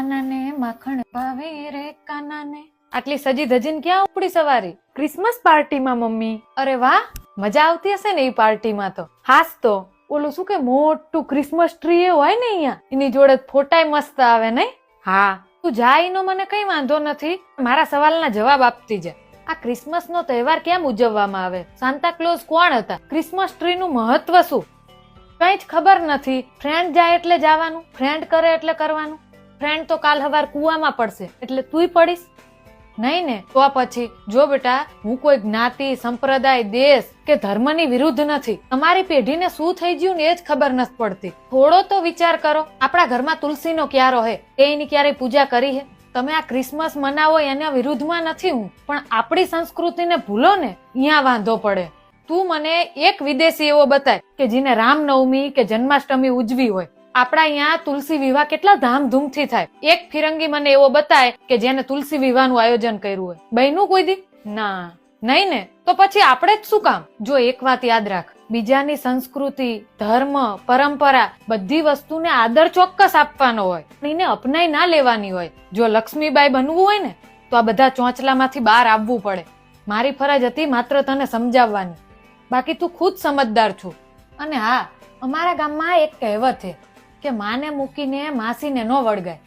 કાનાને માખણ ભાવે રે કાનાને. આટલી સજી ધજીને ક્યાં ઉપડી સવારી? ક્રિસમસ પાર્ટીમાં મમ્મી. અરે વાહ, મજા આવતી હશે ને એ પાર્ટીમાં તો. હાસ તો ઓલું શું કે મોટું ક્રિસમસ ટ્રી એ હોય ને અહીંયા, એની જોડે ફોટાય મસ્ત આવે નહીં? હા. તું જા, એનો મને કઈ વાંધો નથી. મારા સવાલના જવાબ આપતી જાય. આ ક્રિસમસ નો તહેવાર કેમ ઉજવવામાં આવે? સાન્તા ક્લોઝ કોણ હતા? ક્રિસમસ ટ્રી નું મહત્વ શું? કઈ જ ખબર નથી. ફ્રેન્ડ જાય એટલે જવાનું, ફ્રેન્ડ કરે એટલે કરવાનું. ફ્રેન્ડ તો કાલ સવાર કુવામાં પડશે એટલે તુંય પડીશ નહીં ને? તો પછી જો બેટા, હું કોઈ જ્ઞાતિ, સંપ્રદાય, દેશ કે ધર્મની વિરુદ્ધ નથી. તમારી પેઢીને શું થઈ ગયું ને એ જ ખબર નથી પડતી. થોડો તો વિચાર કરો. આપણા ઘરમાં તુલસીનો ક્યારો હે, એની ક્યારેય પૂજા કરી હે? તમે આ ક્રિસમસ મનાવો એના વિરુદ્ધમાં નથી હું, પણ આપણી સંસ્કૃતિને ભૂલો ને અહીંયા વાંધો પડે. તું મને એક વિદેશી એવો બતાય કે જેને રામનવમી કે જન્માષ્ટમી ઉજવી હોય. આપણા અહીંયા તુલસી વિવાહ કેટલા ધામધૂમથી થાય. એક ફિરંગી મને એવો બતાય કે જેને તુલસી વિવાહનું આયોજન કર્યું હોય. બહેનું કોઈ દી? ના, નહીં ને? તો પછી આપણે જ શું કામ? જો એક વાત યાદ રાખ, બીજાની સંસ્કૃતિ, ધર્મ, પરંપરા બધી વસ્તુને આદર ચોક્કસ આપવાનો હોય, એને અપનાઈ ના લેવાની હોય. જો લક્ષ્મીબાઈ બનવું હોય ને તો આ બધા ચોંચલામાંથી બહાર આવવું પડે. મારી ફરજ હતી માત્ર તને સમજાવવાની, બાકી તું ખુદ સમજદાર છું. અને હા, અમારા ગામમાં એક કહેવત છે કે માને મૂકીને માસીને ન વળગાય.